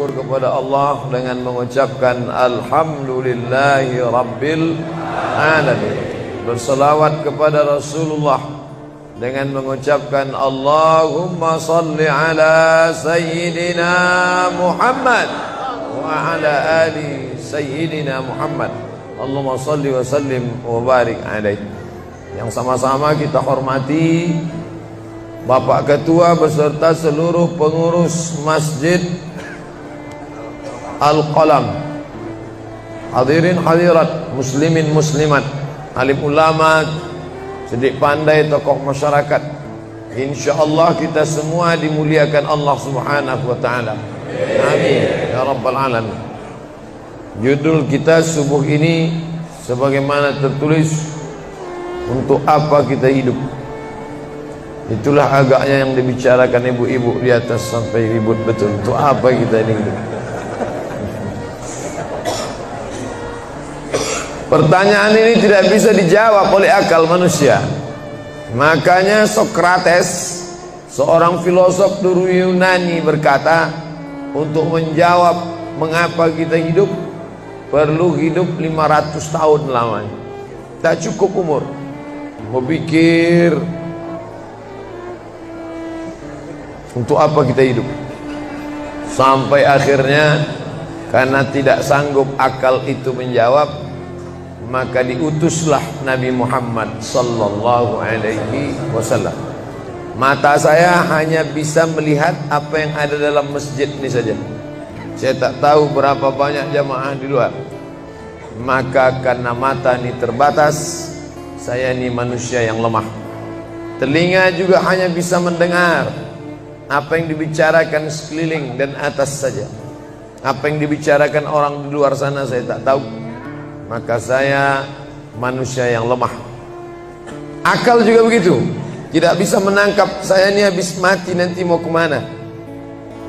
bersyukur kepada Allah dengan mengucapkan Alhamdulillahi Rabbil Alamin. Berselawat kepada Rasulullah dengan mengucapkan Allahumma salli ala Sayyidina Muhammad wa ala ali Sayyidina Muhammad. Allahumma salli wa sallim wa barik alaihi. Yang sama-sama kita hormati Bapak Ketua beserta seluruh pengurus Masjid Al-Qalam, hadirin hadirat, muslimin muslimat, alim ulama, sedik pandai, tokoh masyarakat. InsyaAllah kita semua dimuliakan Allah Subhanahu wa ta'ala. Amin ya rabbal alamin. Judul kita subuh ini sebagaimana tertulis, untuk apa kita hidup. Itulah agaknya yang dibicarakan ibu-ibu di atas sampai ribut betul. Untuk apa kita ini hidup? Pertanyaan ini tidak bisa dijawab oleh akal manusia. Makanya Sokrates, seorang filosof dulu Yunani, berkata, untuk menjawab mengapa kita hidup, perlu hidup 500 tahun lamanya. Tak cukup umur. Berpikir untuk apa kita hidup, sampai akhirnya karena tidak sanggup akal itu menjawab, maka diutuslah Nabi Muhammad sallallahu alaihi wasallam. Mata saya hanya bisa melihat apa yang ada dalam masjid ini saja. Saya tak tahu berapa banyak jamaah di luar. Maka karena mata ini terbatas, saya ini manusia yang lemah. Telinga juga hanya bisa mendengar apa yang dibicarakan sekeliling dan atas saja. Apa yang dibicarakan orang di luar sana saya tak tahu. Maka saya manusia yang lemah. Akal juga begitu, tidak bisa menangkap saya ini habis mati nanti mau kemana.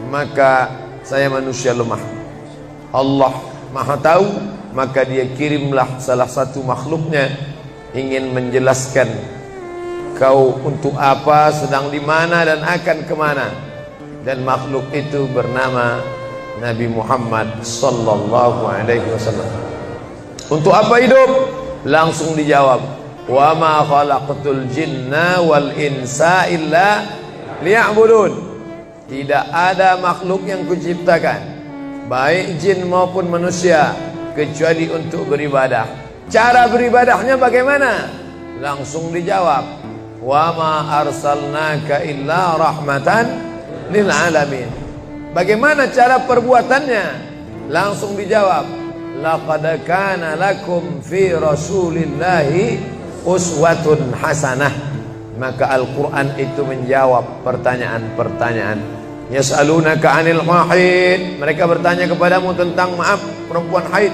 Maka saya manusia lemah. Allah Maha tahu, maka dia kirimlah salah satu makhluknya ingin menjelaskan kau untuk apa, sedang di mana dan akan kemana. Dan makhluk itu bernama Nabi Muhammad sallallahu alaihi wasallam. Untuk apa hidup? Langsung dijawab, wa ma khalaqtul jinna wal insa illa liya'budun. Tidak ada makhluk yang kuciptakan, baik jin maupun manusia, kecuali untuk beribadah. Cara beribadahnya bagaimana? Langsung dijawab, wa ma arsalnaka illa rahmatan lil alamin. Bagaimana cara perbuatannya? Langsung dijawab, laqad kana lakum fi rasulillahi uswatun hasanah. Maka Al-Quran itu menjawab pertanyaan-pertanyaan. Yas'alunaka 'anil mahid, mereka bertanya kepadamu tentang perempuan haid.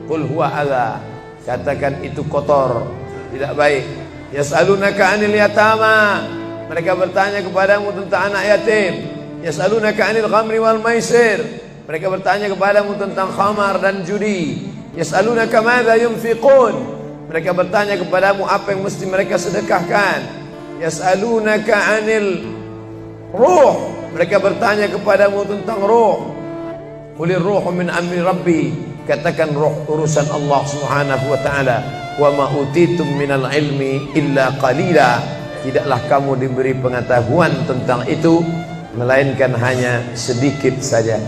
Qul huwa adza, katakan itu kotor, tidak baik. Yas'alunaka 'anil yatama, mereka bertanya kepadamu tentang anak yatim. Yas'alunaka 'anil khamri wal maisir, mereka bertanya kepadamu tentang khamar dan judi. Yas'alunaka madza yunfiqun, mereka bertanya kepadamu apa yang mesti mereka sedekahkan. Yas'alunaka 'anil ruh, mereka bertanya kepadamu tentang ruh. Qulir ruhu min amri rabbi, katakan ruh urusan Allah Subhanahu wa ta'ala. Wa ma utitum minal ilmi illa qalila, tidaklah kamu diberi pengetahuan tentang itu melainkan hanya sedikit saja.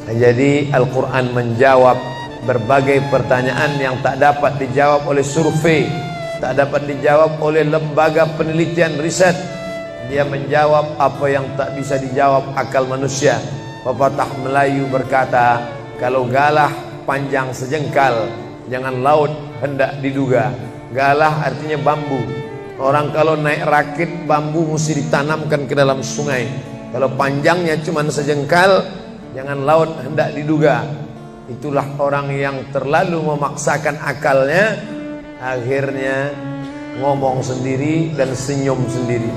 Jadi Al-Quran menjawab berbagai pertanyaan yang tak dapat dijawab oleh survei, tak dapat dijawab oleh lembaga penelitian riset. Dia menjawab apa yang tak bisa dijawab akal manusia. Pepatah Melayu berkata, kalau galah panjang sejengkal, jangan laut hendak diduga. Galah artinya bambu. Orang kalau naik rakit bambu mesti ditanamkan ke dalam sungai. Kalau panjangnya cuma sejengkal, jangan laut hendak diduga. Itulah orang yang terlalu memaksakan akalnya, akhirnya ngomong sendiri dan senyum sendiri.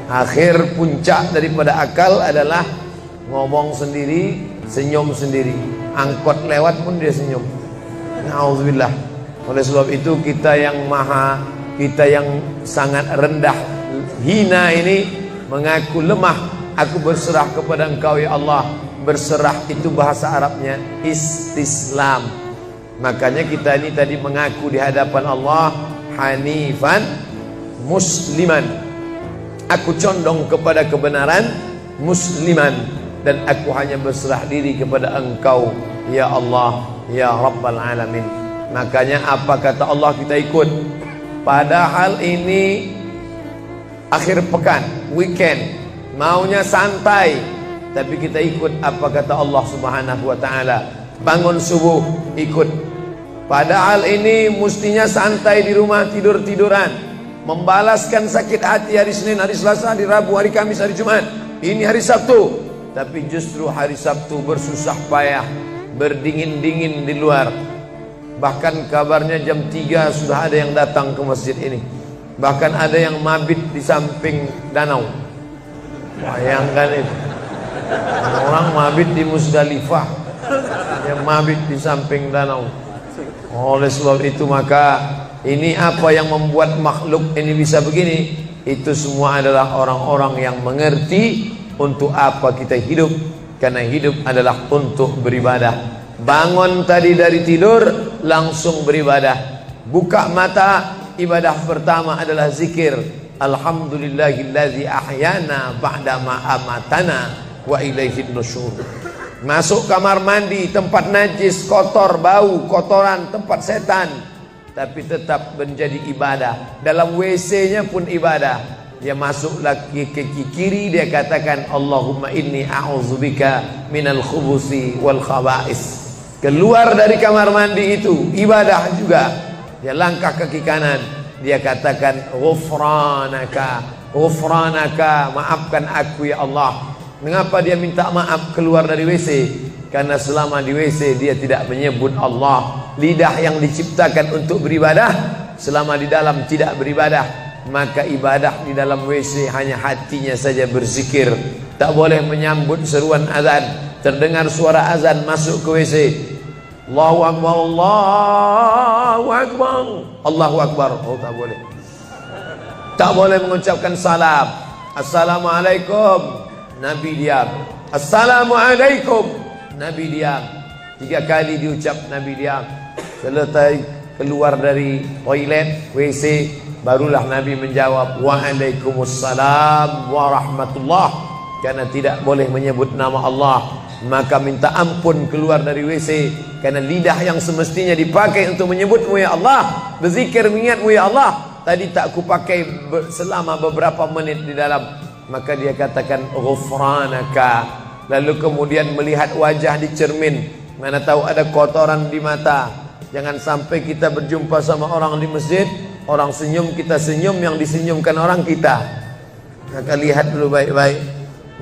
Akhir puncak daripada akal adalah ngomong sendiri, senyum sendiri. Angkot lewat pun dia senyum. Na'udzubillah. Oleh sebab itu kita yang sangat rendah, hina ini mengaku lemah. Aku berserah kepada Engkau ya Allah. Berserah itu bahasa Arabnya istislam. Makanya kita ini tadi mengaku di hadapan Allah hanifan musliman. Aku condong kepada kebenaran, musliman, dan aku hanya berserah diri kepada Engkau ya Allah ya Rabbal Alamin. Makanya apa kata Allah kita ikut. Padahal ini akhir pekan, weekend, maunya santai, tapi kita ikut apa kata Allah Subhanahu wa taala. Bangun subuh ikut. Padahal ini mestinya santai di rumah, tidur-tiduran, membalaskan sakit hati hari Senin, hari Selasa, hari Rabu, hari Kamis, hari Jumat. Ini hari Sabtu, tapi justru hari Sabtu bersusah payah, berdingin-dingin di luar. Bahkan kabarnya jam 3 sudah ada yang datang ke masjid ini. Bahkan ada yang mabit di samping danau. Bayangkan itu. Orang mabit di Musdalifah, yang mabit di samping danau. Oleh sebab itu maka ini apa yang membuat makhluk ini bisa begini? Itu semua adalah orang-orang yang mengerti untuk apa kita hidup. Karena hidup adalah untuk beribadah. Bangun tadi dari tidur langsung beribadah. Buka mata, ibadah pertama adalah zikir. Alhamdulillahillazi ahyana ba'dama amatana wa ilaihin nusyur. Masuk kamar mandi, tempat najis, kotor, bau, kotoran, tempat setan, tapi tetap menjadi ibadah. Dalam WC-nya pun ibadah. Dia masuk lagi ke kiri, dia katakan Allahumma inni a'udzubika minal khubusi wal khaba'is. Keluar dari kamar mandi itu ibadah juga. Dia langkah kaki kanan, dia katakan ghufranaka, ghufranaka, maafkan aku ya Allah. Mengapa dia minta maaf keluar dari WC? Karena selama di WC dia tidak menyebut Allah. Lidah yang diciptakan untuk beribadah, selama di dalam tidak beribadah, maka ibadah di dalam WC hanya hatinya saja berzikir. Tak boleh menyambut seruan azan. Terdengar suara azan masuk ke WC, Allahu Akbar, Allahu Akbar, Allahu Akbar. Oh, tak boleh. Tak boleh mengucapkan salam. Assalamualaikum, Nabi diam. Assalamualaikum, Nabi diam. 3 kali diucap, Nabi diam. Selesai keluar dari toilet, WC, barulah Nabi menjawab Waalaikumsalam warahmatullah. Karena tidak boleh menyebut nama Allah, maka minta ampun keluar dari WC. Karena lidah yang semestinya dipakai untuk menyebutmu ya Allah, berzikir mengingatmu ya Allah, tadi tak kupakai selama beberapa menit di dalam. Maka dia katakan ghufranaka. Lalu kemudian melihat wajah di cermin, mana tahu ada kotoran di mata. Jangan sampai kita berjumpa sama orang di masjid, orang senyum, kita senyum, yang disenyumkan orang kita. Maka lihat dulu baik-baik.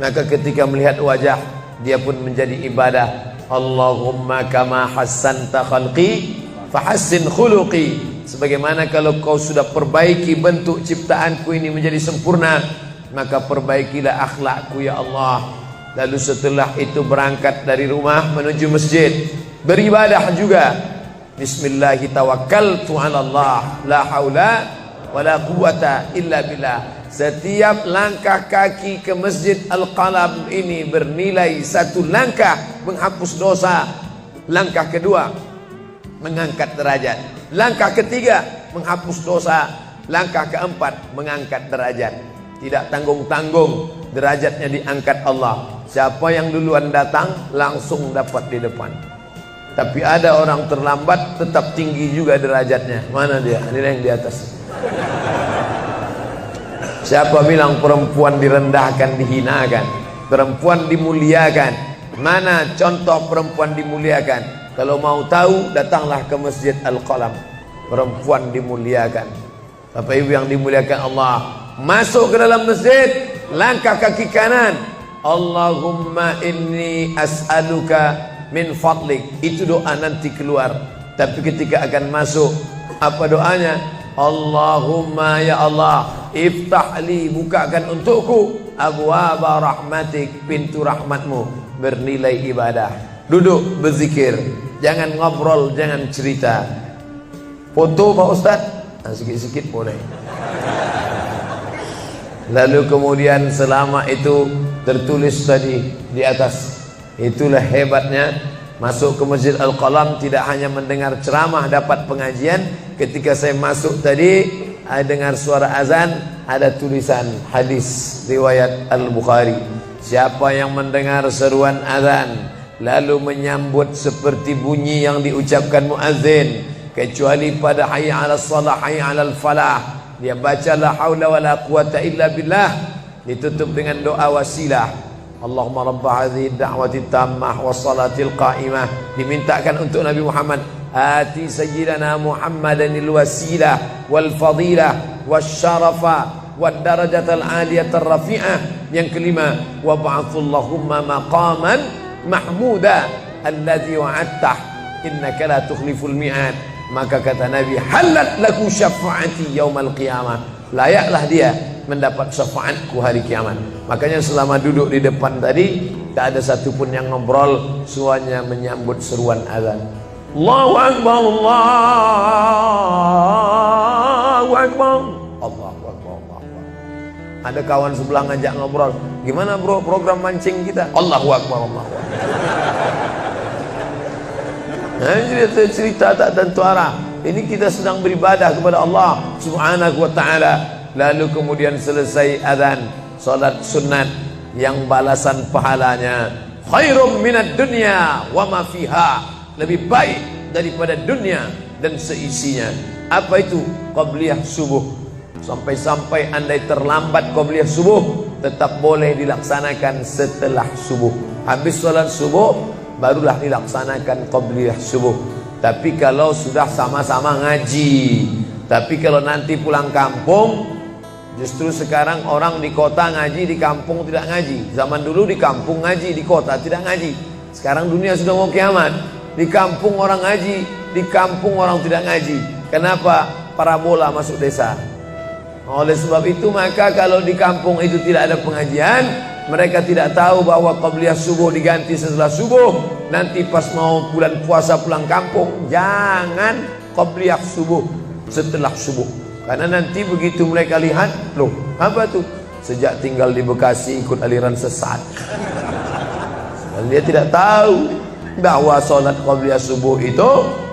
Maka ketika melihat wajah, dia pun menjadi ibadah. Allahumma kama hassanta khalqi fahassin khuluqi. Sebagaimana kalau kau sudah perbaiki bentuk ciptaanku ini menjadi sempurna, maka perbaikilah akhlakku ya Allah. Lalu setelah itu berangkat dari rumah menuju masjid, beribadah juga. Bismillahi tawakkaltu ala Allah, la haula wala quwata illa billah. Setiap langkah kaki ke Masjid Al-Qalam ini bernilai 1 langkah menghapus dosa. Langkah kedua mengangkat derajat. Langkah ketiga menghapus dosa. Langkah keempat mengangkat derajat. Tidak tanggung-tanggung, derajatnya diangkat Allah. Siapa yang duluan datang langsung dapat di depan. Tapi ada orang terlambat tetap tinggi juga derajatnya. Mana dia? Ini yang di atas. Siapa bilang perempuan direndahkan, dihinakan? Perempuan dimuliakan. Mana contoh perempuan dimuliakan? Kalau mau tahu, datanglah ke Masjid Al-Qalam. Perempuan dimuliakan. Bapak Ibu yang dimuliakan Allah, masuk ke dalam masjid, langkah kaki kanan, Allahumma inni as'aluka min fadlik. Itu doa nanti keluar. Tapi ketika akan masuk, apa doanya? Allahumma ya Allah, iftahli, bukakan untukku abwaaba rahmatik, pintu rahmatmu, bernilai ibadah. Duduk berzikir, jangan ngobrol, jangan cerita. Foto Pak Ustaz, sikit-sikit boleh. Lalu kemudian selama itu tertulis tadi di atas, Itulah hebatnya masuk ke Masjid Al-Qalam, tidak hanya mendengar ceramah, dapat pengajian. Ketika saya masuk tadi, dengar suara azan, ada tulisan hadis riwayat Al-Bukhari. Siapa yang mendengar seruan azan lalu menyambut seperti bunyi yang diucapkan muazzin, kecuali pada hayya 'alas shalah, hayya 'alal falah, dia baca la haula wala quwata illa billah, ditutup dengan doa wasilah. Allahumma rabb hadhihi ad-da'wati tammah was-salatil qa'imah, dimintakan untuk Nabi Muhammad, ati sayyidina Muhammadanil wasilah wal fadilah wasyarafa wad darajatal aliyatar rafi'ah. Yang kelima, wa ba'athallahumma maqaman mahmuda alladzi wa'adtah innaka la tukhliful mi'ad. Maka kata Nabi, halat laku syafaati yaumal qiyamah, layaklah dia mendapat syafaatku hari kiamat. Makanya selama duduk di depan tadi, tak ada satupun yang ngobrol, semuanya menyambut seruan azan. Allahu Akbar, Allahu Akbar, Allahu Akbar, Allahu Akbar. Ada kawan sebelah ngajak ngobrol, gimana bro program mancing kita? Allahu Akbar, Allahu Akbar. Nah, cerita tak tentu arah. Ini kita sedang beribadah kepada Allah Subhanahu wa ta'ala. Lalu kemudian selesai azan, salat sunat yang balasan pahalanya khairum minad dunya wa ma fiha, lebih baik daripada dunia dan seisinya. Apa itu? Qabliyah subuh. Sampai-sampai andai terlambat qabliyah subuh, tetap boleh dilaksanakan setelah subuh. Habis salat subuh barulah dilaksanakan qabliyah subuh. Tapi kalau sudah sama-sama ngaji, tapi kalau nanti pulang kampung, justru sekarang orang di kota ngaji, di kampung tidak ngaji. Zaman dulu di kampung ngaji, di kota tidak ngaji. Sekarang dunia sudah mau kiamat. Di kampung orang ngaji, di kampung orang tidak ngaji. Kenapa? Parabola masuk desa. Oleh sebab itu, maka kalau di kampung itu tidak ada pengajian, mereka tidak tahu bahwa qabliyah subuh diganti setelah subuh. Nanti pas mau bulan puasa pulang kampung, jangan qabliyah subuh setelah subuh. Karena nanti begitu mereka lihat, loh apa tuh? Sejak tinggal di Bekasi ikut aliran sesat. Dan dia tidak tahu bahwa sholat qabliyah subuh itu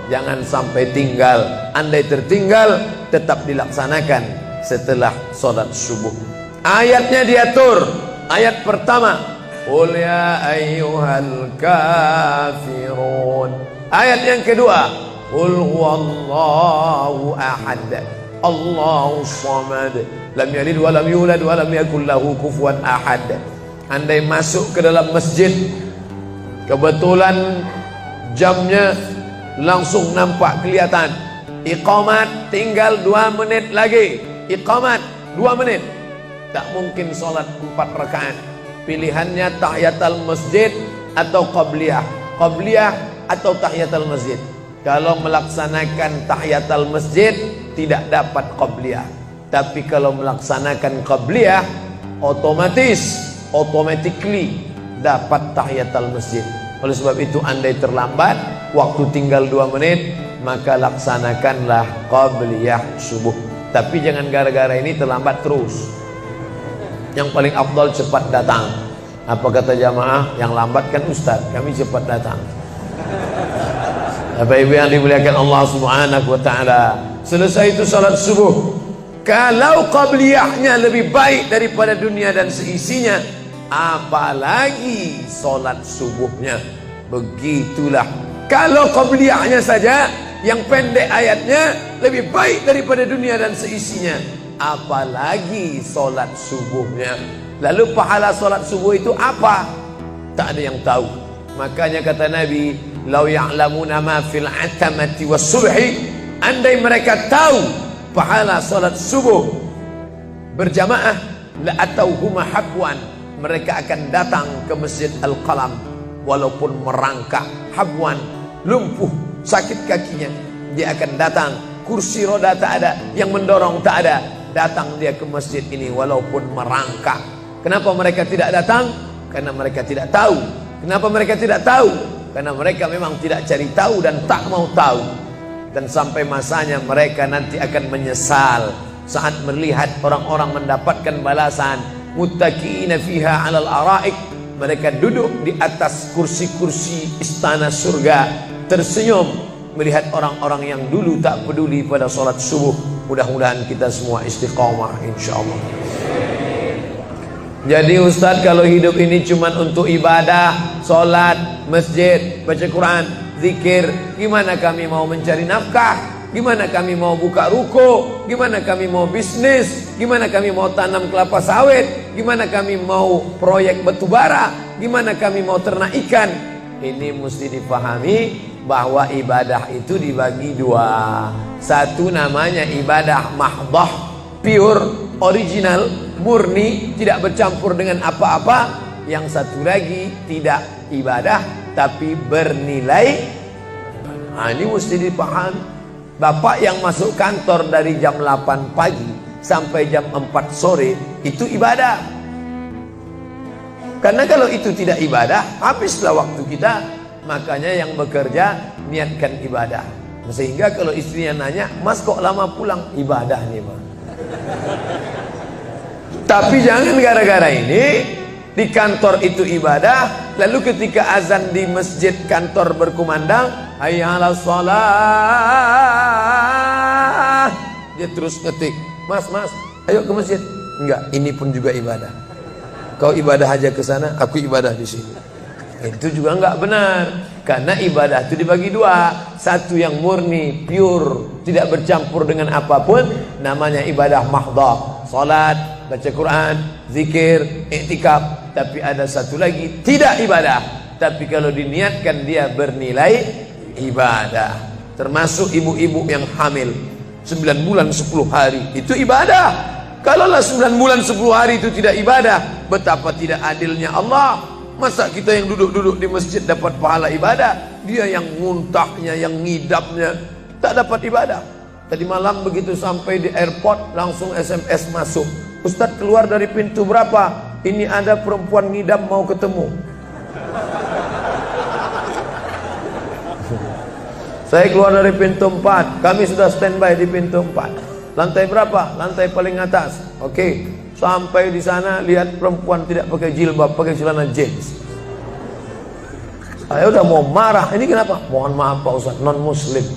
jangan sampai tinggal. Andai tertinggal, tetap dilaksanakan setelah sholat subuh. Ayatnya diatur. Ayat pertama, qul ya ayyuhal kafirun. Ayat yang kedua, qul huwallahu ahad, Allahu samad, lam yalid wa lam yulad wa lam yakul lahu kufuwan ahad. Andai masuk ke dalam masjid, kebetulan jamnya langsung nampak kelihatan, iqamat tinggal 2 menit lagi, iqamat 2 menit. Tak mungkin sholat 4 rakaat. Pilihannya tahiyatul masjid atau qabliyah, qabliyah atau tahiyatul masjid. Kalau melaksanakan tahiyatul masjid tidak dapat qabliyah. Tapi kalau melaksanakan qabliyah, automatically dapat tahiyatul masjid. Oleh sebab itu, andai terlambat, waktu tinggal 2 menit, maka laksanakanlah qabliyah subuh. Tapi jangan gara-gara ini terlambat terus. Yang paling afdal cepat datang. Apa kata jamaah? Yang lambat kan ustaz, kami cepat datang. Bapak-ibu yang dimuliakan Allah Subhanahu wa ta'ala, selesai itu salat subuh. Kalau qabliyahnya lebih baik daripada dunia dan seisinya, apalagi salat subuhnya. Begitulah. Kalau qabliyahnya saja yang pendek ayatnya lebih baik daripada dunia dan seisinya, apalagi solat subuhnya. Lalu pahala solat subuh itu apa? Tak ada yang tahu. Makanya kata Nabi, lau ya'lamuna ma fil atamati was subhi, andai mereka tahu pahala solat subuh berjamaah, la atauhuma habwan, mereka akan datang ke Masjid Al-Qalam walaupun merangkak. Habwan, lumpuh, sakit kakinya, dia akan datang. Kursi roda tak ada, yang mendorong tak ada, datang dia ke masjid ini walaupun merangkak. Kenapa mereka tidak datang? Karena mereka tidak tahu. Kenapa mereka tidak tahu? Karena mereka memang tidak cari tahu dan tak mau tahu. Dan sampai masanya mereka nanti akan menyesal saat melihat orang-orang mendapatkan balasan muttaqiina fiha 'alal araik, Mereka duduk di atas kursi-kursi istana surga, tersenyum melihat orang-orang yang dulu tak peduli pada sholat subuh. Mudah-mudahan kita semua istiqomah insyaallah. Jadi Ustadz, kalau hidup ini cuma untuk ibadah, sholat, masjid, baca Quran, zikir, gimana kami mau mencari nafkah? Gimana kami mau buka ruko? Gimana kami mau bisnis? Gimana kami mau tanam kelapa sawit? Gimana kami mau proyek batubara? Gimana kami mau ternak ikan? Ini mesti dipahami bahwa ibadah itu dibagi dua. Satu namanya ibadah mahdhah, pure, original, murni, tidak bercampur dengan apa-apa. Yang satu lagi tidak ibadah tapi bernilai. Nah, ini mesti dipahami. Bapak yang masuk kantor dari jam 8 pagi sampai jam 4 sore itu ibadah. Karena kalau itu tidak ibadah, habislah waktu kita. Makanya yang bekerja niatkan ibadah. Sehingga kalau istrinya nanya, "Mas kok lama pulang?" Ibadah nih, Mas. Tapi jangan gara-gara ini di kantor itu ibadah, lalu ketika azan di masjid kantor berkumandang, hayya 'alas shalah, dia terus ngetik, "Mas, ayo ke masjid." Enggak, ini pun juga ibadah. Kau ibadah aja ke sana, aku ibadah di sini. Itu juga enggak benar. Karena ibadah itu dibagi dua. Satu yang murni, pure, tidak bercampur dengan apapun, namanya ibadah mahdhah. Salat, baca Quran, zikir, iktikaf. Tapi ada satu lagi tidak ibadah, tapi kalau diniatkan dia bernilai ibadah. Termasuk ibu-ibu yang hamil 9 bulan 10 hari itu ibadah. Kalaulah 9 bulan 10 hari itu tidak ibadah, betapa tidak adilnya Allah. Masa kita yang duduk-duduk di masjid dapat pahala ibadah, dia yang muntahnya, yang ngidapnya tak dapat ibadah. Tadi malam begitu sampai di airport langsung SMS masuk, "Ustadz, keluar dari pintu berapa? Ini ada perempuan ngidam mau ketemu." Saya keluar dari pintu 4, kami sudah standby di pintu 4. Lantai berapa? Lantai paling atas. Oke. Sampai di sana lihat perempuan tidak pakai jilbab, pakai celana jeans. Saya udah mau marah. Ini kenapa? "Mohon maaf Pak Ustaz, non muslim."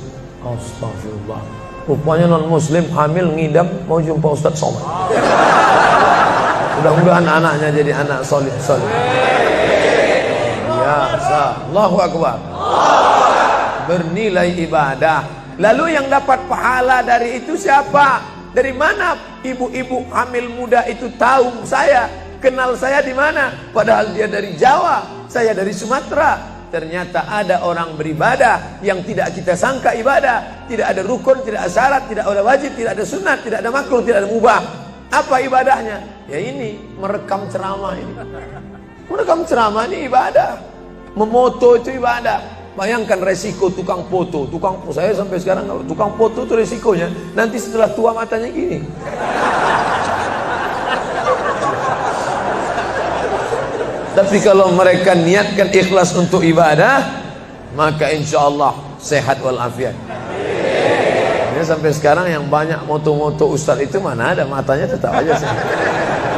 Astagfirullah. Rupanya non muslim hamil ngidam mau jumpa Ustaz Somad. Mudah-mudahan anaknya jadi anak solid. Ya, Allahu Akbar. Bernilai ibadah. Lalu yang dapat pahala dari itu siapa? Dari mana ibu-ibu hamil muda itu tahu saya? Kenal saya di mana? Padahal dia dari Jawa, saya dari Sumatera. Ternyata ada orang beribadah yang tidak kita sangka ibadah. Tidak ada rukun, tidak ada syarat, tidak ada wajib, tidak ada sunat, tidak ada makruh, tidak ada mubah. Apa ibadahnya? Ya ini, merekam ceramah ini. Merekam ceramah ini ibadah. Memoto itu ibadah. Bayangkan resiko tukang foto. Saya sampai sekarang tukang foto itu resikonya nanti setelah tua matanya gini. Tapi kalau mereka niatkan ikhlas untuk ibadah, maka insya Allah sehat walafiat. Ini sampai sekarang yang banyak moto-moto ustadz itu mana ada matanya tetap aja sehat.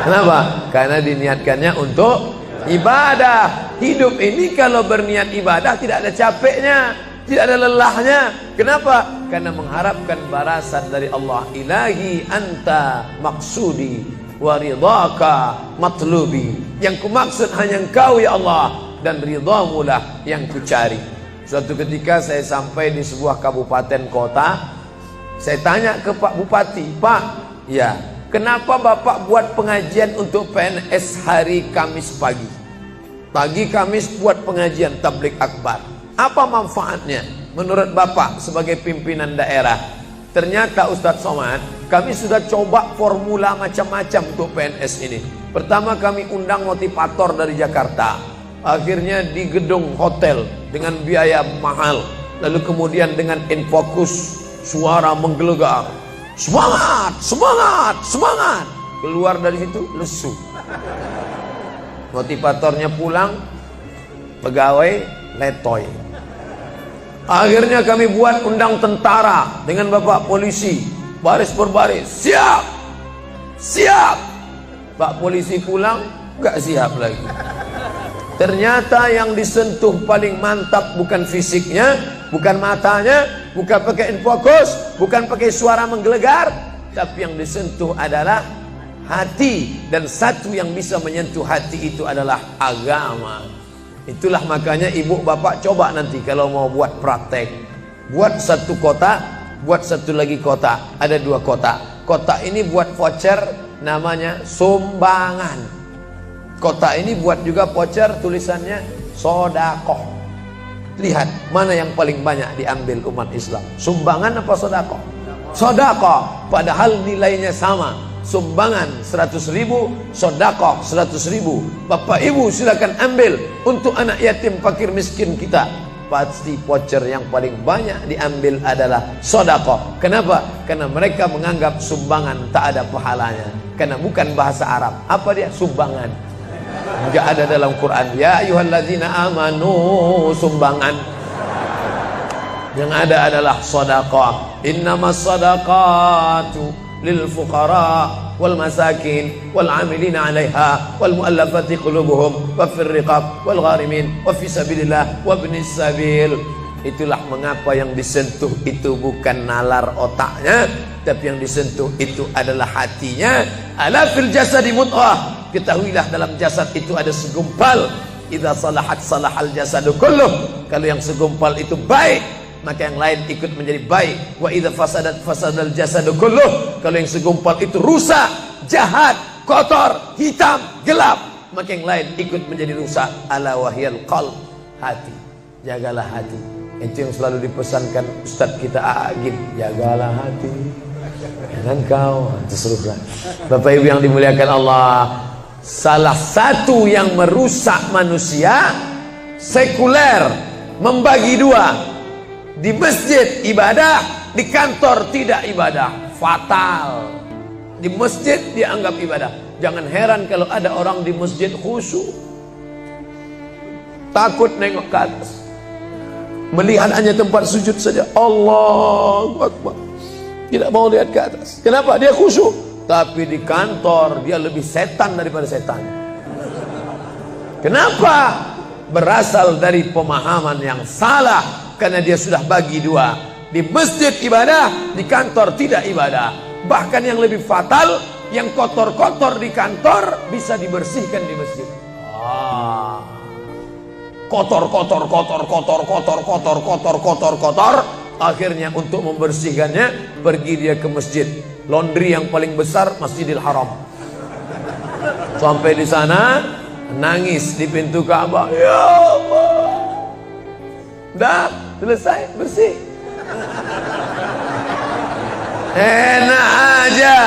Kenapa? Karena diniatkannya untuk ibadah. Hidup ini kalau berniat ibadah tidak ada capeknya, tidak ada lelahnya. Kenapa? Karena mengharapkan balasan dari Allah. Ilahi anta maksudi wa ridhaka matlubi. Yang kumaksud hanya Engkau ya Allah, dan ridhamu lah yang kucari. Suatu ketika saya sampai di sebuah kabupaten kota, saya tanya ke Pak Bupati, "Pak, ya, kenapa Bapak buat pengajian untuk PNS hari Kamis pagi? Pagi Kamis buat pengajian tabligh akbar. Apa manfaatnya menurut Bapak sebagai pimpinan daerah?" Ternyata Ustadz Somad, kami sudah coba formula macam-macam untuk PNS ini. Pertama kami undang motivator dari Jakarta. Akhirnya di gedung hotel dengan biaya mahal. Lalu kemudian dengan infocus, suara menggelegar. Semangat, semangat, semangat. Keluar dari situ lesu. Motivatornya pulang, pegawai letoy. Akhirnya kami buat undang tentara dengan bapak polisi, baris per baris, siap, siap. Pak polisi pulang, nggak siap lagi. Ternyata yang disentuh paling mantap bukan fisiknya, bukan matanya, bukan pakai infocus, bukan pakai suara menggelegar, tapi yang disentuh adalah hati. Dan satu yang bisa menyentuh hati itu adalah agama. Itulah makanya ibu bapak coba nanti kalau mau buat praktek, buat satu kotak, buat satu lagi kotak, ada 2 kotak. Kotak ini buat voucher namanya sumbangan. Kotak ini buat juga voucher tulisannya sodakoh. Lihat mana yang paling banyak diambil umat Islam, sumbangan apa sodakoh? Sodakoh, padahal nilainya sama. Sumbangan 100.000, sodakoh 100.000. Bapak ibu silakan ambil untuk anak yatim fakir miskin kita. Pasti voucher yang paling banyak diambil adalah sodakoh. Kenapa? Karena mereka menganggap sumbangan tak ada pahalanya, karena bukan bahasa Arab. Apa dia? Sumbangan. Enggak ada dalam Quran. Ya ayyuhalladzina amanu, sumbangan. Yang ada adalah sedekah. Innamas shadaqatu lil fuqara wal masakin wal 'amilina 'alaiha wal mu'allafati qulubuhum wa fir riqab wal gharimin wa fi sabilillah wa ibnis sabil. Itulah mengapa yang disentuh itu bukan nalar otaknya, tapi yang disentuh itu adalah hatinya. Ala fil jasadi mudghah. Ketahuilah dalam jasad itu ada segumpal. Idza salahat salahal jasadu kulluh. Kalau yang segumpal itu baik, maka yang lain ikut menjadi baik. Wa idza fasadat fasadal jasadu kulluh. Kalau yang segumpal itu rusak, jahat, kotor, hitam, gelap, maka yang lain ikut menjadi rusak. Ala wahyal qalb, hati. Jagalah hati. Itu yang selalu dipesankan Ustadz kita Agib, jagalah hati. Jangan kau terserah. Bapak Ibu yang dimuliakan Allah, salah satu yang merusak manusia sekuler, membagi 2. Di masjid ibadah, di kantor tidak ibadah, fatal. Di masjid dianggap ibadah. Jangan heran kalau ada orang di masjid khusyuk, takut nengok ke atas, melihat hanya tempat sujud saja. Allahu Akbar, tidak mau lihat ke atas. Kenapa? Dia khusyuk. Tapi di kantor dia lebih setan daripada setan. Kenapa? Berasal dari pemahaman yang salah. Karena dia sudah bagi 2. Di masjid ibadah, di kantor tidak ibadah. Bahkan yang lebih fatal, yang kotor-kotor di kantor bisa dibersihkan di masjid. Kotor. Akhirnya untuk membersihkannya pergi dia ke masjid. Laundry yang paling besar Masjidil Haram. Sampai di sana nangis di pintu Ka'bah. Ya Allah, dah selesai bersih. Enak aja.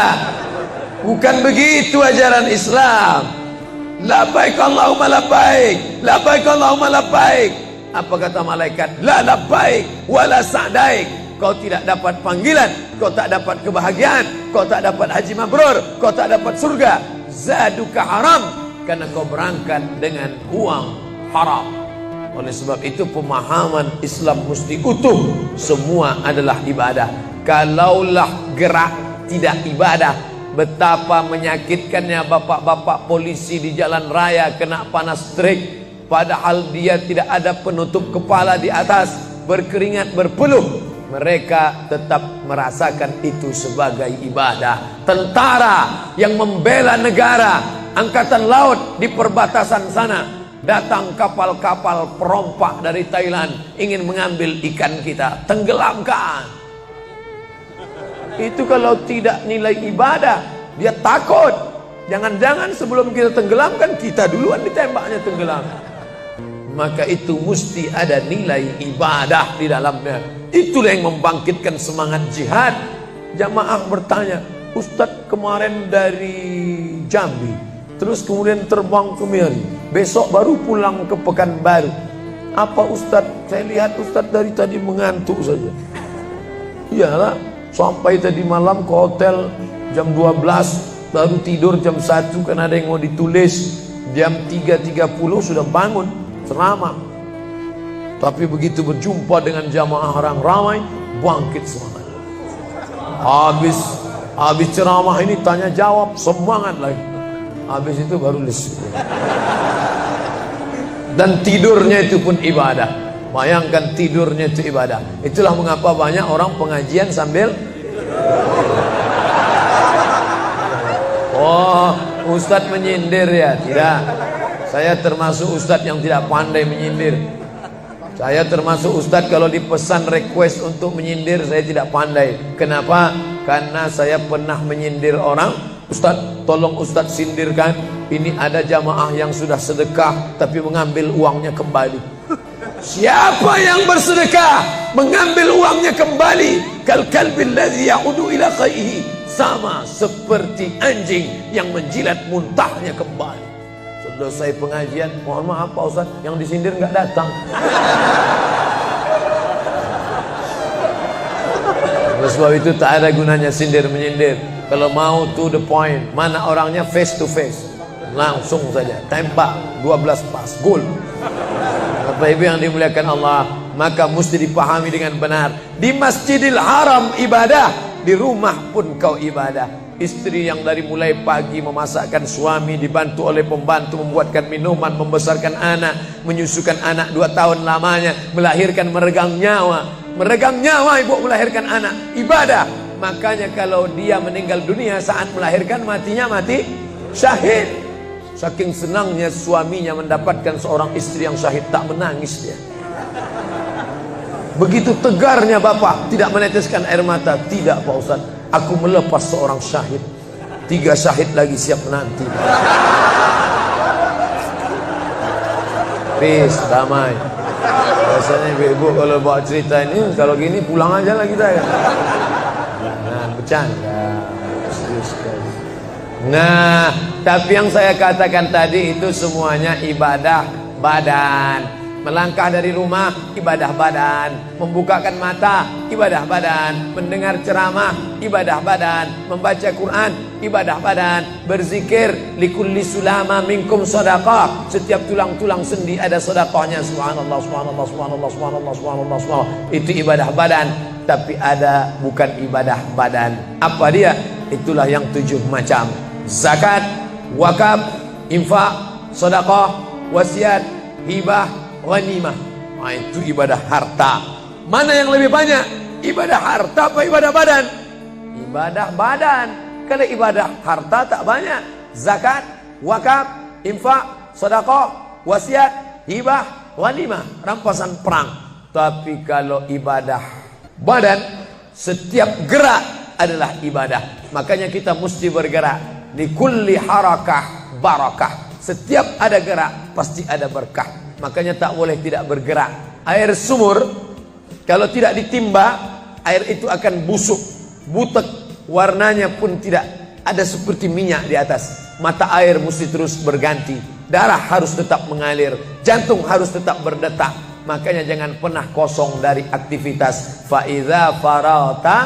Bukan begitu ajaran Islam. Labbaik Allahumma labbaik, labbaik Allahumma labbaik. Apa kata malaikat? La labbaik wala sa'daik. Kau tidak dapat panggilan, kau tak dapat kebahagiaan, kau tak dapat haji mabrur, kau tak dapat surga. Zaduka haram, karena kau berangkat dengan uang haram. Oleh sebab itu pemahaman Islam mesti utuh. Semua adalah ibadah. Kalaulah gerak tidak ibadah, betapa menyakitkannya bapak-bapak polisi di jalan raya kena panas terik, padahal dia tidak ada penutup kepala di atas, berkeringat berpeluh. Mereka tetap merasakan itu sebagai ibadah. Tentara yang membela negara, angkatan laut di perbatasan sana, datang kapal-kapal perompak dari Thailand ingin mengambil ikan kita, tenggelamkan. Itu kalau tidak nilai ibadah, dia takut. Jangan-jangan sebelum kita tenggelamkan, kita duluan ditembaknya tenggelam. Maka itu mesti ada nilai ibadah di dalamnya. Itulah yang membangkitkan semangat jihad. Jamaah bertanya, Ustadz kemarin dari Jambi, terus kemudian terbang ke Miri, besok baru pulang ke Pekanbaru. Apa Ustadz? Saya lihat Ustadz dari tadi mengantuk saja. Iyalah, sampai tadi malam ke hotel jam 12, baru tidur jam 1 karena ada yang mau ditulis. Jam 3.30 sudah bangun ceramah. Tapi begitu berjumpa dengan jamaah orang ramai, bangkit semangat. Habis ceramah ini tanya jawab, semangat lagi. Habis itu baru les. Dan tidurnya itu pun ibadah. Bayangkan tidurnya itu ibadah. Itulah mengapa banyak orang pengajian sambil oh, ustadz menyindir ya? Tidak. Saya termasuk ustadz yang tidak pandai menyindir. Saya termasuk ustadz kalau dipesan request untuk menyindir, saya tidak pandai. Kenapa? Karena saya pernah menyindir orang. Ustadz, tolong ustadz sindirkan. Ini ada jamaah yang sudah sedekah tapi mengambil uangnya kembali. Siapa yang bersedekah mengambil uangnya kembali? Kal kalbil ladzi ya'udu ila qaihi, sama seperti anjing yang menjilat muntahnya kembali. Selesai pengajian, mohon maaf Pak Ustaz, yang disindir nggak datang. Oleh sebab itu tak ada gunanya sindir menyindir. Kalau mau to the point, mana orangnya face to face, langsung saja tembak 12 pas, gol. Bapak Ibu yang dimuliakan Allah, maka mesti dipahami dengan benar. Di Masjidil Haram ibadah, di rumah pun kau ibadah. Istri yang dari mulai pagi memasakkan suami, dibantu oleh pembantu membuatkan minuman, membesarkan anak, menyusukan anak 2 tahun lamanya, melahirkan, meregang nyawa ibu melahirkan anak, ibadah. Makanya kalau dia meninggal dunia saat melahirkan, matinya mati syahid. Saking senangnya suaminya mendapatkan seorang istri yang syahid, tak menangis dia. Begitu tegarnya bapak, tidak meneteskan air mata. Tidak Pak Ustaz, aku melepas seorang syahid, 3 syahid lagi siap menanti. Peace, damai. Biasanya ibu-ibu kalau bawa cerita ini, kalau gini pulang aja lah kita ya. Nah, bercanda. Serius sekali. Nah, tapi yang saya katakan tadi itu semuanya ibadah badan. Melangkah dari rumah, ibadah badan. Membukakan mata, ibadah badan. Mendengar ceramah, ibadah badan. Membaca Quran, ibadah badan. Berzikir, likulli sulama minkum sadaqah. Setiap tulang-tulang sendi ada sedekahnya. Subhanallah, subhanallah, subhanallah, subhanallah, subhanallah, subhanallah. Itu ibadah badan. Tapi ada bukan ibadah badan. Apa dia? Itulah yang 7 macam. Zakat, wakaf, infak, sedekah, wasiat, hibah, ghanimah. Nah, itu ibadah harta. Mana yang lebih banyak? Ibadah harta apa ibadah badan? Ibadah badan. Kalau ibadah harta tak banyak. Zakat, wakaf, infak, sedekah, wasiat, hibah, ghanimah, rampasan perang. Tapi kalau ibadah badan, setiap gerak adalah ibadah. Makanya kita mesti bergerak. Di kulli harakah barakah. Setiap ada gerak pasti ada berkah. Makanya tak boleh tidak bergerak. Air sumur kalau tidak ditimba, air itu akan busuk, butek, warnanya pun tidak ada seperti minyak di atas. Mata air mesti terus berganti. Darah harus tetap mengalir, jantung harus tetap berdetak. Makanya jangan pernah kosong dari aktivitas. Fa idza farata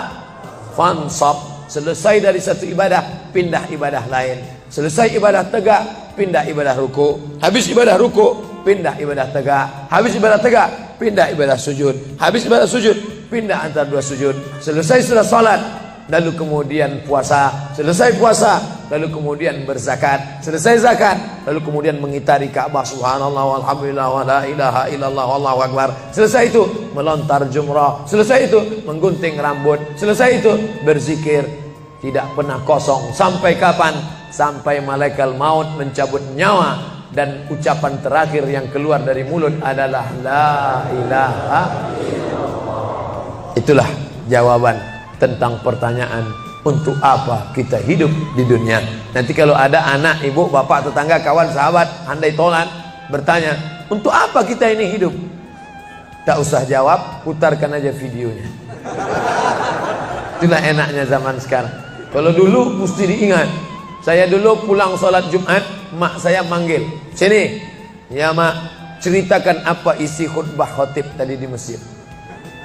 fansab. Selesai dari satu ibadah, pindah ibadah lain. Selesai ibadah tegak, pindah ibadah ruku. Habis ibadah ruku, pindah ibadah tegak. Habis ibadah tegak, pindah ibadah sujud. Habis ibadah sujud, pindah antara 2 sujud. Selesai sudah salat, lalu kemudian puasa. Selesai puasa, lalu kemudian berzakat. Selesai zakat, lalu kemudian mengitari Ka'bah. Subhanallah walhamdulillah wa la ilaha illallah wallahu akbar. Selesai itu melontar jumrah. Selesai itu menggunting rambut. Selesai itu berzikir. Tidak pernah kosong. Sampai kapan? Sampai malaikat maut mencabut nyawa dan ucapan terakhir yang keluar dari mulut adalah la ilaha illallah. Itulah jawaban tentang pertanyaan untuk apa kita hidup di dunia. Nanti kalau ada anak, ibu, bapak, tetangga, kawan, sahabat, andai tolan bertanya, untuk apa kita ini hidup? Tak usah jawab, putarkan aja videonya. Itulah enaknya zaman sekarang. Kalau dulu mesti diingat. Saya dulu pulang sholat Jumat, mak saya manggil, sini ya mak, ceritakan apa isi khutbah khotib tadi di masjid.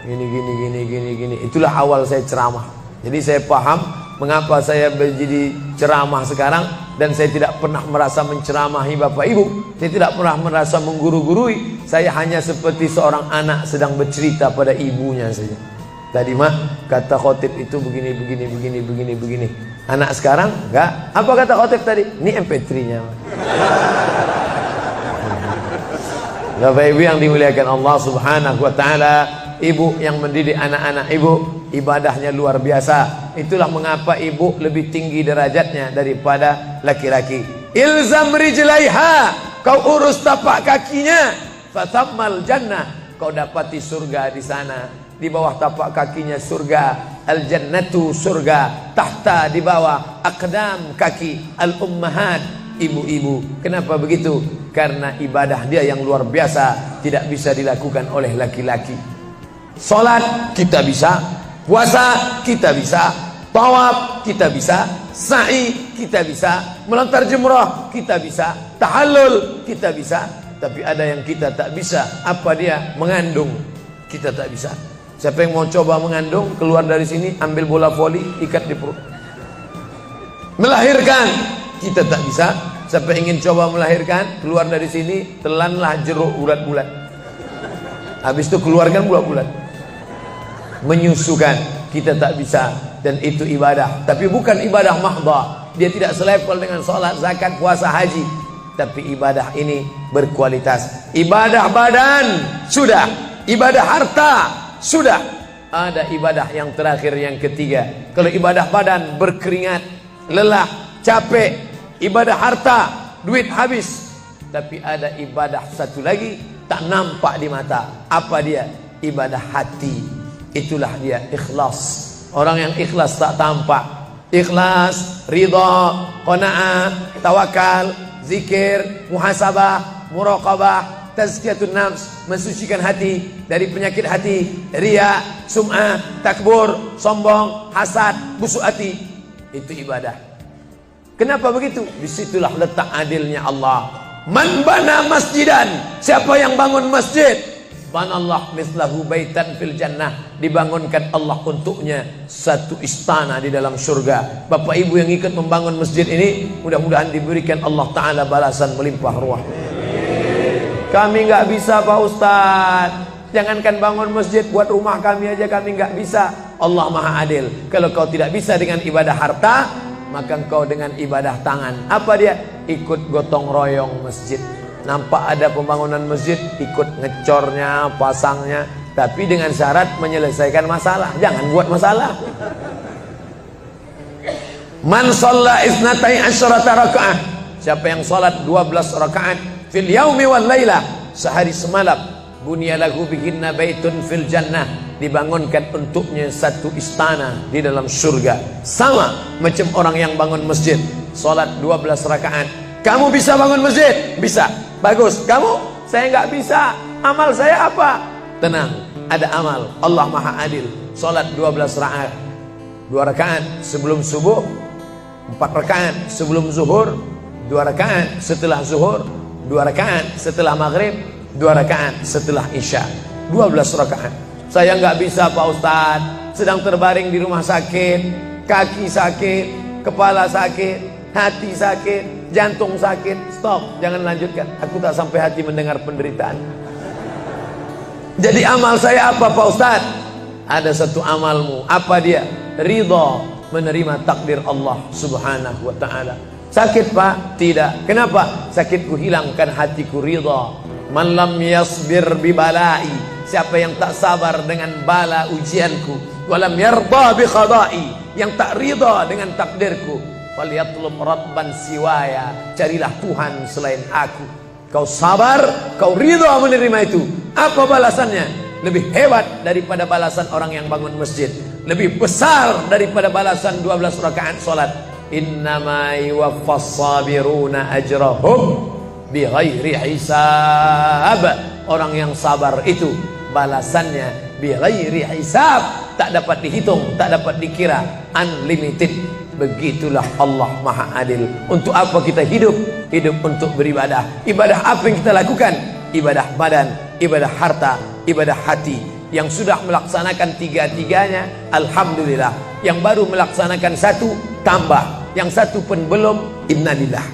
Gini. Itulah awal saya ceramah. Jadi saya paham mengapa saya menjadi ceramah sekarang. Dan saya tidak pernah merasa menceramahi bapak ibu. Saya tidak pernah merasa mengguru-gurui. Saya hanya seperti seorang anak sedang bercerita pada ibunya saja. Tadi mak, kata khotib itu begini. Anak sekarang enggak. Apa kata khotib tadi? Ini MP3-nya. Bapak Ibu yang dimuliakan Allah Subhanahu wa taala, ibu yang mendidik anak-anak ibu, ibadahnya luar biasa. Itulah mengapa ibu lebih tinggi derajatnya daripada laki-laki. Ilzam rijlaiha, kau urus tapak kakinya, fatammal jannah, kau dapati surga di sana. Di bawah tapak kakinya surga, al jannatu surga, tahta di bawah aqdam kaki al ummahat, ibu-ibu. Kenapa begitu? Karena ibadah dia yang luar biasa, tidak bisa dilakukan oleh laki-laki. Salat kita bisa, puasa kita bisa, tawaf kita bisa, sa'i kita bisa, melontar jumrah kita bisa, tahallul kita bisa. Tapi ada yang kita tak bisa. Apa dia? Mengandung kita tak bisa. Siapa yang mau coba mengandung, keluar dari sini, ambil bola voli, ikat di perut. Melahirkan kita tak bisa. Siapa ingin coba melahirkan, keluar dari sini, telanlah jeruk bulat-bulat. Habis itu keluarkan bulat-bulat. Menyusukan kita tak bisa, dan itu ibadah. Tapi bukan ibadah mahdhah. Dia tidak selevel dengan salat, zakat, puasa, haji. Tapi ibadah ini berkualitas. Ibadah badan sudah, ibadah harta sudah. Ada ibadah yang terakhir, yang ketiga. Kalau ibadah badan berkeringat, lelah, capek. Ibadah harta, duit habis. Tapi ada ibadah satu lagi, tak nampak di mata. Apa dia? Ibadah hati. Itulah dia ikhlas. Orang yang ikhlas tak tampak. Ikhlas, ridha, qanaah, tawakal, zikir, muhasabah, muraqabah, tazkiyatun nafs, mensucikan hati dari penyakit hati, riya, sum'ah, takbur, sombong, hasad, busuk hati. Itu ibadah. Kenapa begitu? Disitulah letak adilnya Allah. Man bana masjidan, siapa yang bangun masjid, banallah mislahu baitan fil jannah, dibangunkan Allah untuknya satu istana di dalam surga. Bapak Ibu yang ikut membangun masjid ini, mudah-mudahan diberikan Allah Ta'ala balasan melimpah ruah. Kami nggak bisa Pak Ustadz, jangankan bangun masjid, buat rumah kami aja kami nggak bisa. Allah Maha Adil. Kalau kau tidak bisa dengan ibadah harta, maka engkau dengan ibadah tangan. Apa dia? Ikut gotong royong masjid. Nampak ada pembangunan masjid, ikut ngecornya, pasangnya. Tapi dengan syarat menyelesaikan masalah. Jangan buat masalah. Man shalla isnatai asyarata raka'ah, siapa yang salat 12 rakaat fil yaumi wal lailah, sehari semalam, bunyalahu bihinna baitun fil jannah, dibangunkan untuknya satu istana di dalam surga. Sama macam orang yang bangun masjid, salat 12 rakaat. Kamu bisa bangun masjid? Bisa. Bagus. Kamu? Saya nggak bisa. Amal saya apa? Tenang, ada amal. Allah Maha Adil. Salat 12 rakaat. 2 rakaat sebelum subuh, 4 rakaat sebelum zuhur, 2 rakaat setelah zuhur, 2 rakaat setelah maghrib, 2 rakaat setelah isya. 12 rakaat. Saya nggak bisa Pak Ustadz, sedang terbaring di rumah sakit, kaki sakit, kepala sakit, hati sakit, jantung sakit. Stop, jangan lanjutkan. Aku tak sampai hati mendengar penderitaan. Jadi amal saya apa Pak Ustadz? Ada satu amalmu. Apa dia? Ridha, menerima takdir Allah Subhanahu wa ta'ala. Sakit Pak? Tidak. Kenapa? Sakitku hilangkan, hatiku ridha. Man lam yasbir bibalai, siapa yang tak sabar dengan bala ujianku, walam yarda bi qada'i, yang tak ridha dengan takdirku, falyatlub rabban siwaya, carilah Tuhan selain aku. Kau sabar, kau ridha menerima itu. Apa balasannya? Lebih hebat daripada balasan orang yang bangun masjid, lebih besar daripada balasan 12 rakaat salat. Innama yuwaffas sabiruna ajrahum bighairi hisab. Orang yang sabar itu balasannya bighairi hisab, tak dapat dihitung, tak dapat dikira, unlimited. Begitulah Allah Maha Adil. Untuk apa kita hidup? Hidup untuk beribadah. Ibadah apa yang kita lakukan? Ibadah badan, ibadah harta, ibadah hati. Yang sudah melaksanakan tiga-tiganya, alhamdulillah. Yang baru melaksanakan satu, tambah. Yang satu pun belum, innalillah.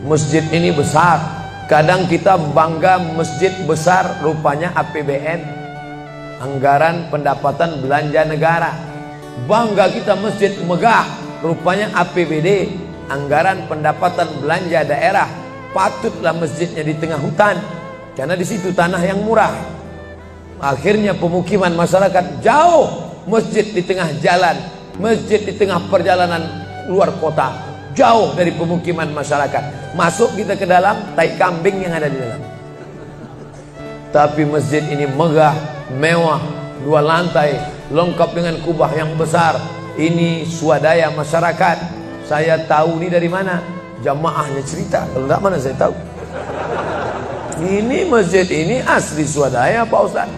Masjid ini besar. Kadang kita bangga masjid besar, rupanya APBN, anggaran pendapatan belanja negara. Bangga kita masjid megah, rupanya APBD, anggaran pendapatan belanja daerah. patutlah masjidnya di tengah hutan, karena di situ tanah yang murah. Akhirnya pemukiman masyarakat jauh, masjid di tengah jalan, masjid di tengah perjalanan luar kota, jauh dari pemukiman masyarakat. Masuk kita ke dalam, tai kambing yang ada di dalam. Tapi masjid ini megah, mewah, 2 lantai, lengkap dengan kubah yang besar. Ini swadaya masyarakat. Saya tahu ini dari mana? Jamaahnya cerita. Kalau tidak, mana saya tahu. Ini masjid ini asli swadaya Pak Ustaz.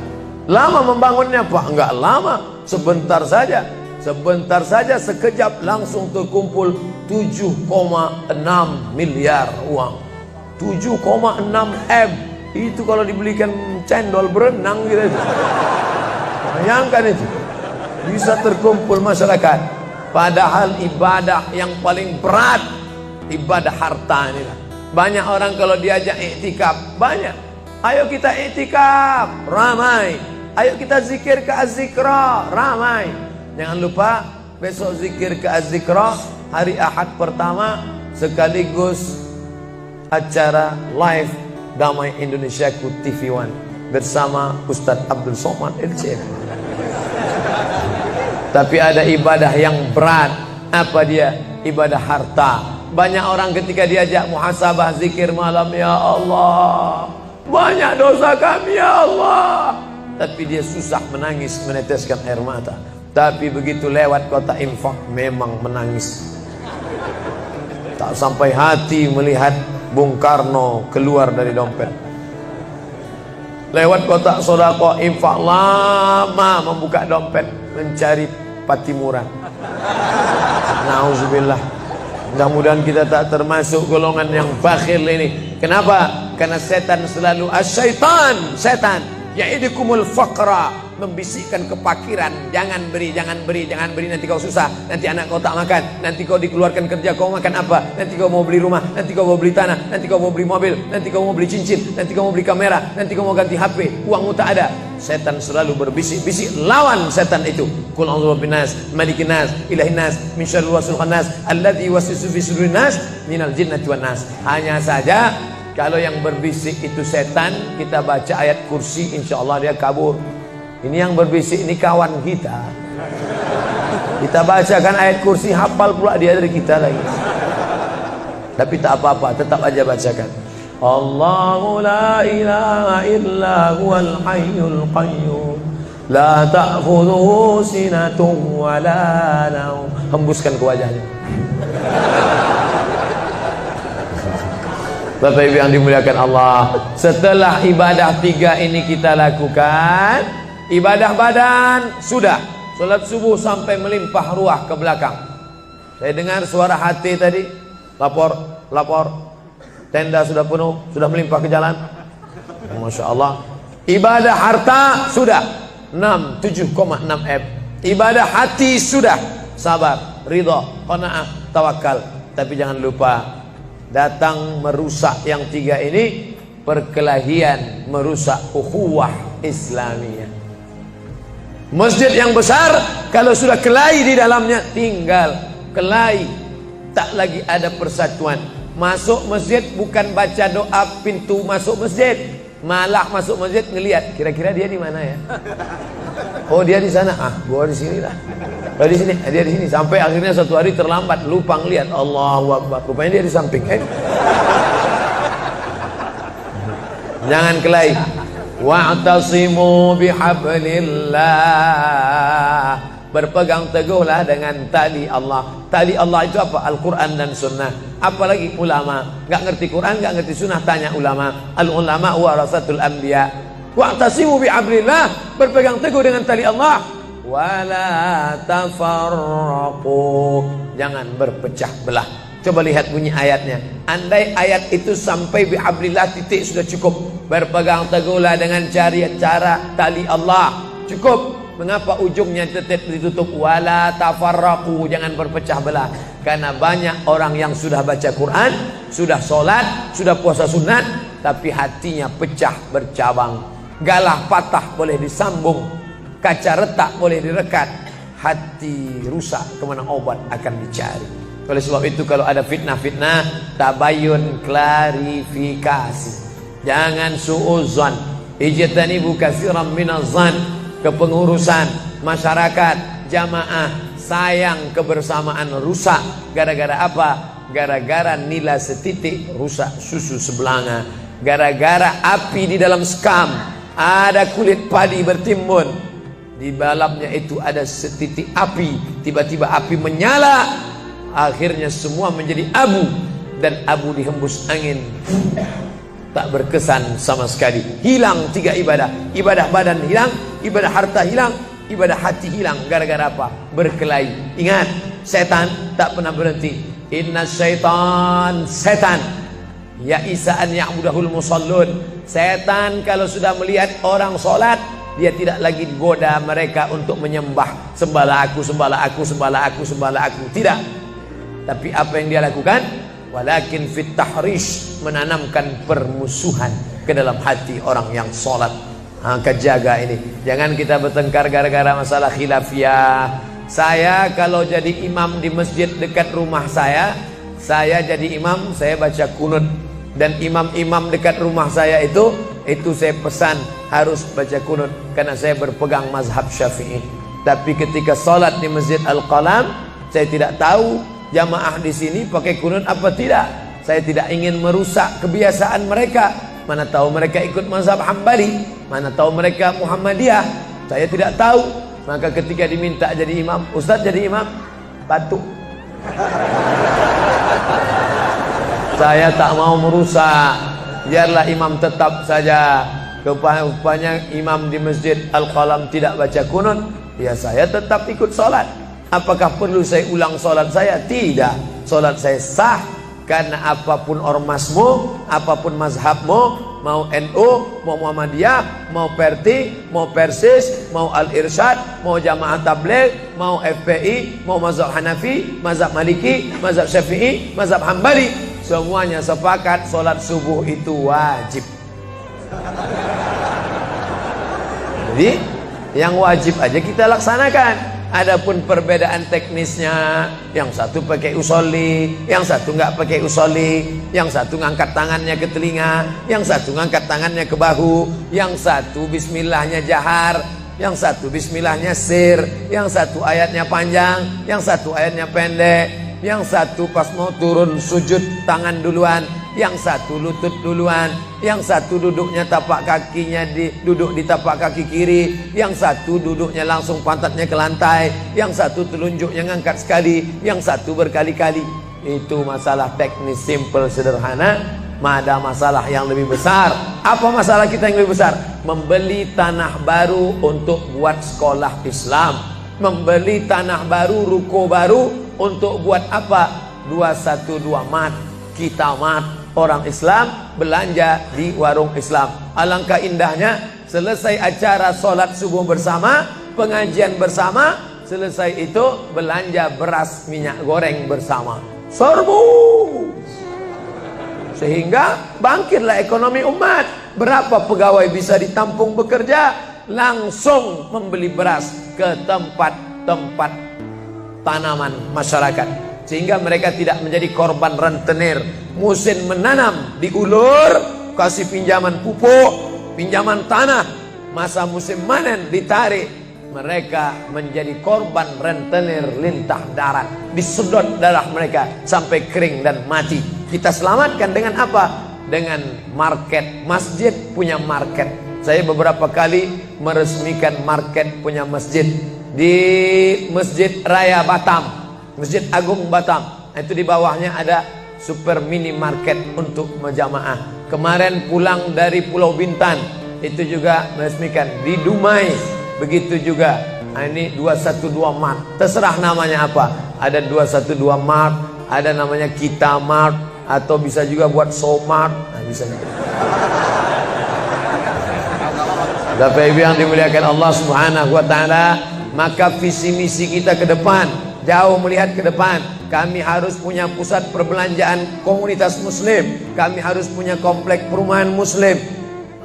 Lama membangunnya Pak? Enggak lama, sebentar saja. Sebentar saja, sekejap langsung terkumpul 7,6 miliar uang. 7,6 M. Itu kalau dibelikan cendol berenang gitu. Bayangkan itu. Bisa terkumpul masyarakat. Padahal ibadah yang paling berat, ibadah harta ini. Banyak orang kalau diajak iktikaf, banyak. Ayo kita iktikaf, ramai. Ayo kita zikir ke Az-Zikra, ramai. Jangan lupa besok zikir ke Az-Zikra hari Ahad pertama, sekaligus acara live Damai Indonesiaku TV One bersama Ustadz Abdul Somad LCM. Tapi ada ibadah yang berat. Apa dia? Ibadah harta. Banyak orang ketika diajak muhasabah zikir malam, ya Allah, banyak dosa kami ya Allah, tapi dia susah menangis, meneteskan air mata. Tapi begitu lewat kota infak, memang menangis. Tak sampai hati melihat Bung Karno keluar dari dompet. Lewat kotak sodako infak, lama membuka dompet mencari patimuran. Nauzubillah. Mudah-mudahan kita tak termasuk golongan yang bakhil ini. Kenapa? Karena setan selalu asyaitan, setan ya'idukumul faqra, membisikkan kepakiran. Jangan beri, jangan beri, jangan beri, nanti kau susah, nanti anak kau tak makan, nanti kau dikeluarkan kerja kau makan apa, nanti kau mau beli rumah, nanti kau mau beli tanah, nanti kau mau beli mobil, nanti kau mau beli cincin, nanti kau mau beli kamera, nanti kau mau ganti HP, uangmu tak ada. Setan selalu berbisik-bisik. Lawan setan itu. Qul a'udzu birabbin nas, malikin nas, ilahin nas, min syarril waswasil khannas, alladzi yuwaswisu fi sudurin nas, minal jinnati wan nas. Hanya saja kalau yang berbisik itu setan, kita baca ayat kursi, insya Allah dia kabur. Ini yang berbisik ini kawan kita. Kita bacakan ayat kursi, hafal pula dia dari kita lagi. Tapi tak apa-apa, tetap aja bacakan. Allahu la ilaha illa huwal hayyul qayyum, la ta'khudhuhu sinatun wa la naum. Hembuskan ke wajahnya. Bapak Ibu yang dimuliakan Allah, setelah ibadah 3 ini kita lakukan, ibadah badan sudah, salat subuh sampai melimpah ruah ke belakang. Saya dengar suara hati tadi, lapor, tenda sudah penuh, sudah melimpah ke jalan. Masya Allah. Ibadah harta sudah 7,6 M. Ibadah hati sudah, sabar, ridha, qanaah, tawakal. Tapi jangan lupa, datang merusak yang 3 ini, perkelahian, merusak ukhuwah Islamiyah. Masjid yang besar, kalau sudah kelahi di dalamnya, tinggal kelahi, tak lagi ada persatuan. Masuk masjid bukan baca doa pintu masuk masjid, malah masuk masjid ngelihat kira-kira dia di mana ya. Oh dia di sana, gua di sini lah. Oh di sini, dia di sini. Sampai akhirnya suatu hari terlambat, lupa ngelihat. Allahu Akbar, rupanya dia di samping. Jangan kelahi. Wa'tasimu bihablillah, berpegang teguhlah dengan tali Allah. Tali Allah itu apa? Al-Quran dan Sunnah. Apalagi ulama, nggak ngerti Quran, nggak ngerti Sunnah, tanya ulama. Al-ulama warasatul anbiya. Wa'tasimu bihablillah, berpegang teguh dengan tali Allah. Wala tafarraqu, jangan berpecah belah. Coba lihat bunyi ayatnya. Andai ayat itu sampai bihablillah titik sudah cukup. Berpegang teguhlah dengan cara tali Allah, cukup. Mengapa ujungnya tetap ditutup? Wala tafarraqu, jangan berpecah belah. Karena banyak orang yang sudah baca Quran, sudah sholat, sudah puasa sunat, tapi hatinya pecah bercabang. Galah patah boleh disambung, kaca retak boleh direkat, hati rusak kemana obat akan dicari. Oleh sebab itu kalau ada fitnah-fitnah, tabayun, klarifikasi. Jangan suudzon. Ijtanibu katsiran minaz-zan. Kepengurusan masyarakat, jamaah, sayang kebersamaan rusak. Gara-gara apa? Gara-gara nila setitik rusak susu sebelanga. Gara-gara api di dalam sekam, ada kulit padi bertimbun, di dalamnya itu ada setitik api, tiba-tiba api menyala, akhirnya semua menjadi abu, dan abu dihembus angin, tak berkesan sama sekali. Hilang 3 ibadah. Ibadah badan hilang, ibadah harta hilang, ibadah hati hilang. Gara-gara apa? Berkelahi. Ingat, setan tak pernah berhenti. Inna syaitan, setan ya isa'an ya'budahul musallun. Setan kalau sudah melihat orang sholat, dia tidak lagi goda mereka untuk menyembah, sembahlah aku, sembahlah aku, sembahlah aku, sembahlah aku. Tidak. Tapi apa yang dia lakukan? Walakin fit tahrish, menanamkan permusuhan ke dalam hati orang yang sholat. Maka jaga ini. Jangan kita bertengkar gara-gara masalah khilafiyah. Saya kalau jadi imam di masjid dekat rumah saya jadi imam, saya baca kunut. Dan imam-imam dekat rumah saya itu saya pesan harus baca kunut, karena saya berpegang mazhab Syafi'i. Tapi ketika sholat di Masjid Al-Qalam, saya tidak tahu jamaah di sini pakai kunut apa tidak. Saya tidak ingin merusak kebiasaan mereka. Mana tahu mereka ikut mazhab Hambali, mana tahu mereka Muhammadiyah, saya tidak tahu. Maka ketika diminta jadi imam, Ustaz jadi imam, batuk. Saya tak mau merusak, biarlah imam tetap saja. Rupanya imam di Masjid Al-Qalam tidak baca kunut, ya saya tetap ikut sholat. Apakah perlu saya ulang sholat saya? Tidak. Sholat saya sah, karena apapun ormasmu, apapun mazhabmu, mau NU, mau Muhammadiyah, mau Perti, mau Persis, mau Al-Irsyad, mau Jamaah Tabligh, mau FPI, mau mazhab Hanafi, mazhab Maliki, mazhab Syafi'i, mazhab Hambali, semuanya sepakat sholat subuh itu wajib. Jadi yang wajib aja kita laksanakan. Adapun perbedaan teknisnya, yang satu pakai usolli, yang satu nggak pakai usolli, yang satu ngangkat tangannya ke telinga, yang satu ngangkat tangannya ke bahu, yang satu bismillahnya jahar, yang satu bismillahnya sir, yang satu ayatnya panjang, yang satu ayatnya pendek, yang satu pas mau turun sujud tangan duluan, yang satu lutut duluan, yang satu duduknya tapak kakinya duduk di tapak kaki kiri, yang satu duduknya langsung pantatnya ke lantai, yang satu telunjuknya ngangkat sekali, yang satu berkali-kali. Itu masalah teknis simple sederhana. Ada masalah yang lebih besar. Apa masalah kita yang lebih besar? Membeli tanah baru untuk buat sekolah Islam, membeli tanah baru, ruko baru untuk buat apa? 212 mat, kita mat. Orang Islam belanja di warung Islam. Alangkah indahnya, selesai acara sholat subuh bersama, pengajian bersama, selesai itu belanja beras minyak goreng bersama. Serbu. Sehingga bangkitlah ekonomi umat. Berapa pegawai bisa ditampung bekerja? Langsung membeli beras ke tempat-tempat tanaman masyarakat, sehingga mereka tidak menjadi korban rentenir. Musim menanam diulur, kasih pinjaman pupuk, pinjaman tanah. Masa musim panen ditarik, mereka menjadi korban rentenir lintah darat. Disedot darah mereka sampai kering dan mati. Kita selamatkan dengan apa? Dengan market. Masjid punya market. Saya beberapa kali meresmikan market punya masjid di Masjid Raya Batam, Masjid Agung Batam. Itu di bawahnya ada super mini market untuk menjamaah. Kemarin pulang dari Pulau Bintan, itu juga meresmikan di Dumai. Begitu juga. Ini 212 Mart. Terserah namanya apa. Ada 212 Mart, ada namanya Kita Mart, atau bisa juga buat Somart. Nah, bisa juga. Bapak Ibu yang dimuliakan Allah Subhanahu wa taala, maka visi misi kita ke depan, jauh melihat ke depan. Kami harus punya pusat perbelanjaan komunitas muslim, kami harus punya komplek perumahan muslim.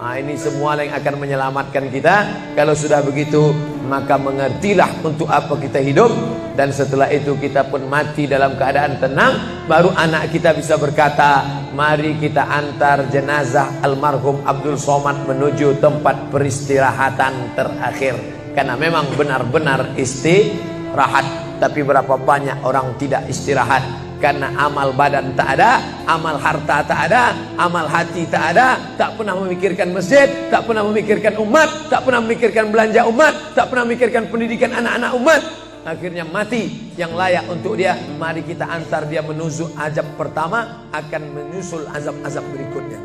Nah, ini semua yang akan menyelamatkan kita. Kalau sudah begitu, maka mengertilah untuk apa kita hidup. Dan setelah itu kita pun mati dalam keadaan tenang. Baru anak kita bisa berkata, mari kita antar jenazah almarhum Abdul Somad menuju tempat peristirahatan terakhir. Karena memang benar-benar istirahat. Tapi berapa banyak orang tidak istirahat, karena amal badan tak ada, amal harta tak ada, amal hati tak ada. Tak pernah memikirkan masjid, tak pernah memikirkan umat, tak pernah memikirkan belanja umat, tak pernah memikirkan pendidikan anak-anak umat. Akhirnya mati yang layak untuk dia. Mari kita antar dia menuju azab pertama, akan menyusul azab-azab berikutnya.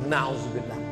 Na'udzubillah.